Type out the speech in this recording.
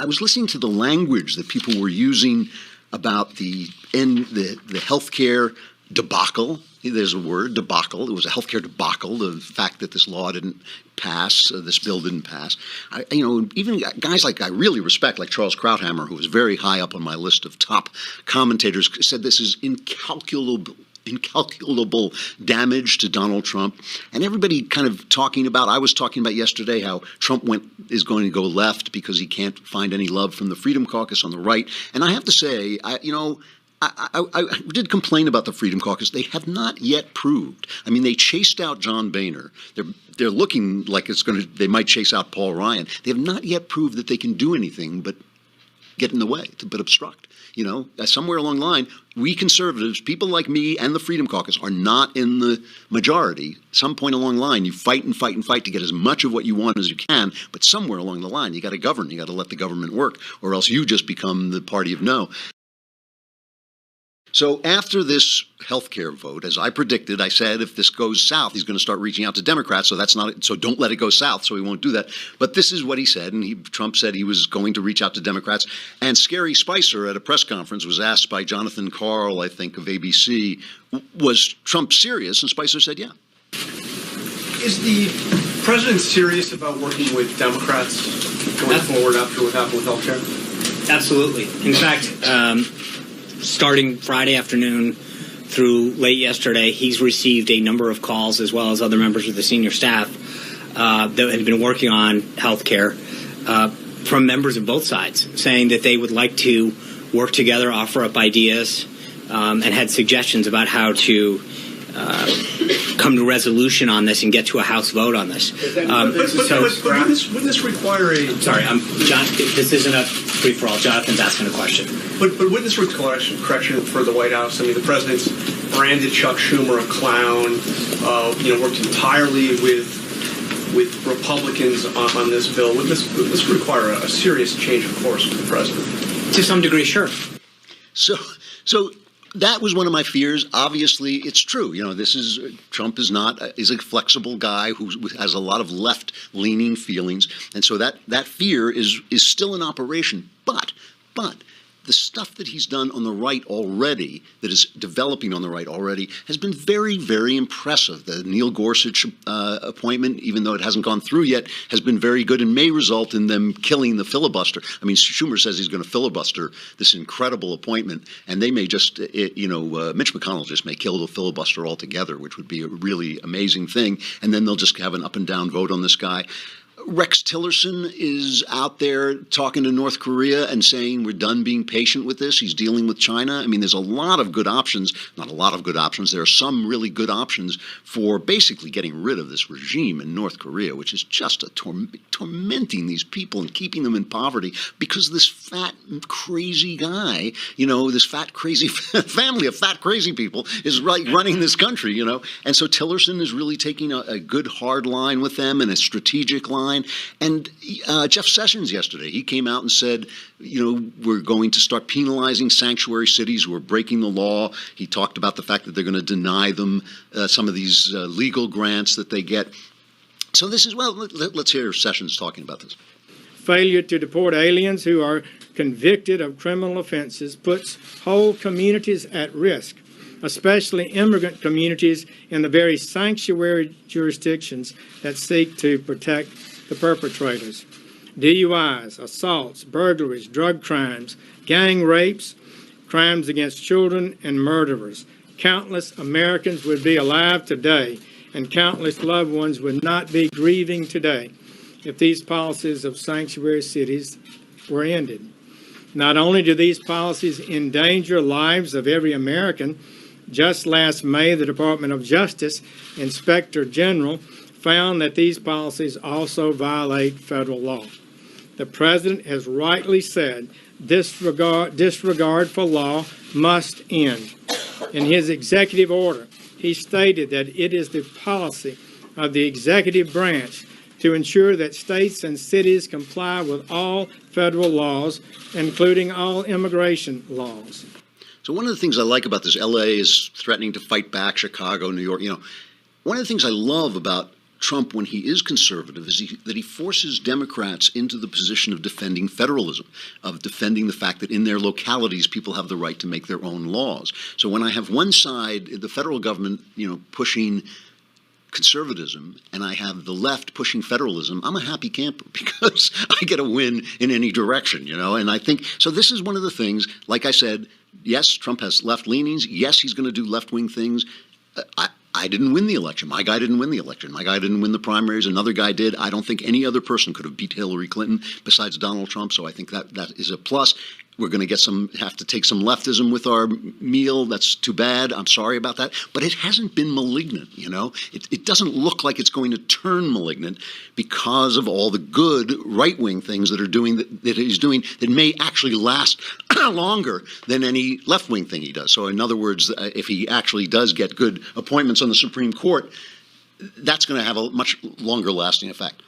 I was listening to the language that people were using about the healthcare debacle. There's a word, debacle. It was a healthcare debacle. The fact that this law didn't pass, this bill didn't pass. Even guys like I really respect, like Charles Krauthammer, who was very high up on my list of top commentators, said this is incalculable damage to Donald Trump. And everybody kind of I was talking about yesterday how Trump is going to go left because he can't find any love from the Freedom Caucus on the right. And I have to say, I did complain about the Freedom Caucus. They have not yet proved. I mean, they chased out John Boehner. They're looking like they might chase out Paul Ryan. They have not yet proved that they can do anything but get in the way, but obstruct. Somewhere along the line, we conservatives, people like me and the Freedom Caucus, are not in the majority. Some point along the line, you fight and fight and fight to get as much of what you want as you can, but somewhere along the line, you got to govern. You got to let the government work, or else you just become the party of no. So after this health care vote, as I predicted, I said if this goes south, he's going to start reaching out to Democrats. So don't let it go south. So he won't do that. But this is what he said. And Trump said he was going to reach out to Democrats. And Scary Spicer at a press conference was asked by Jonathan Karl, I think, of ABC, was Trump serious? And Spicer said, yeah. Is the president serious about working with Democrats going forward after what happened with health care? Absolutely. In fact, starting Friday afternoon through late yesterday, he's received a number of calls, as well as other members of the senior staff that had been working on health care, from members of both sides, saying that they would like to work together, offer up ideas, and had suggestions about how to come to resolution on this and get to a House vote on this. Would this require a... Sorry, John, this isn't a free-for-all. Jonathan's asking a question. But would this require some correction for the White House? I mean, the president's branded Chuck Schumer a clown, worked entirely with Republicans on this bill. Would this require a serious change of course for the president? To some degree, sure. So that was one of my fears. Obviously, it's true. Trump is a flexible guy who has a lot of left-leaning feelings, and so that fear is still in operation. But the stuff that he's done on the right already, that is developing on the right already, has been very, very impressive. The Neil Gorsuch appointment, even though it hasn't gone through yet, has been very good and may result in them killing the filibuster. I mean, Schumer says he's going to filibuster this incredible appointment, and they may just, Mitch McConnell just may kill the filibuster altogether, which would be a really amazing thing, and then they'll just have an up and down vote on this guy. Rex Tillerson is out there talking to North Korea and saying we're done being patient with this. He's dealing with China. I mean, there's a lot of good options, not a lot of good options. There are some really good options for basically getting rid of this regime in North Korea, which is just tormenting these people and keeping them in poverty because this fat, crazy guy, this fat, crazy family of fat, crazy people is running this country, And so Tillerson is really taking a good hard line with them and a strategic line. And Jeff Sessions yesterday, he came out and said, we're going to start penalizing sanctuary cities who are breaking the law. He talked about the fact that they're going to deny them some of these legal grants that they get. So this is, let's hear Sessions talking about this. Failure to deport aliens who are convicted of criminal offenses puts whole communities at risk, especially immigrant communities in the very sanctuary jurisdictions that seek to protect the perpetrators. DUIs, assaults, burglaries, drug crimes, gang rapes, crimes against children, and murderers. Countless Americans would be alive today, and countless loved ones would not be grieving today if these policies of sanctuary cities were ended. Not only do these policies endanger lives of every American, just last May, the Department of Justice Inspector General found that these policies also violate federal law. The president has rightly said disregard for law must end. In his executive order, he stated that it is the policy of the executive branch to ensure that states and cities comply with all federal laws, including all immigration laws. So one of the things I like about this, LA is threatening to fight back, Chicago, New York, one of the things I love about Trump, when he is conservative, is that he forces Democrats into the position of defending federalism, of defending the fact that in their localities people have the right to make their own laws. So when I have one side, the federal government, pushing conservatism, and I have the left pushing federalism, I'm a happy camper because I get a win in any direction, and I think, so this is one of the things, like I said, yes, Trump has left leanings. Yes, he's going to do left-wing things. I didn't win the election. My guy didn't win the election. My guy didn't win the primaries. Another guy did. I don't think any other person could have beat Hillary Clinton besides Donald Trump. So I think that is a plus. We're going to have to take some leftism with our meal. That's too bad. I'm sorry about that. But it hasn't been malignant, It doesn't look like it's going to turn malignant because of all the good right-wing things that he's doing that may actually last longer than any left-wing thing he does. So in other words, if he actually does get good appointments on the Supreme Court, that's going to have a much longer lasting effect.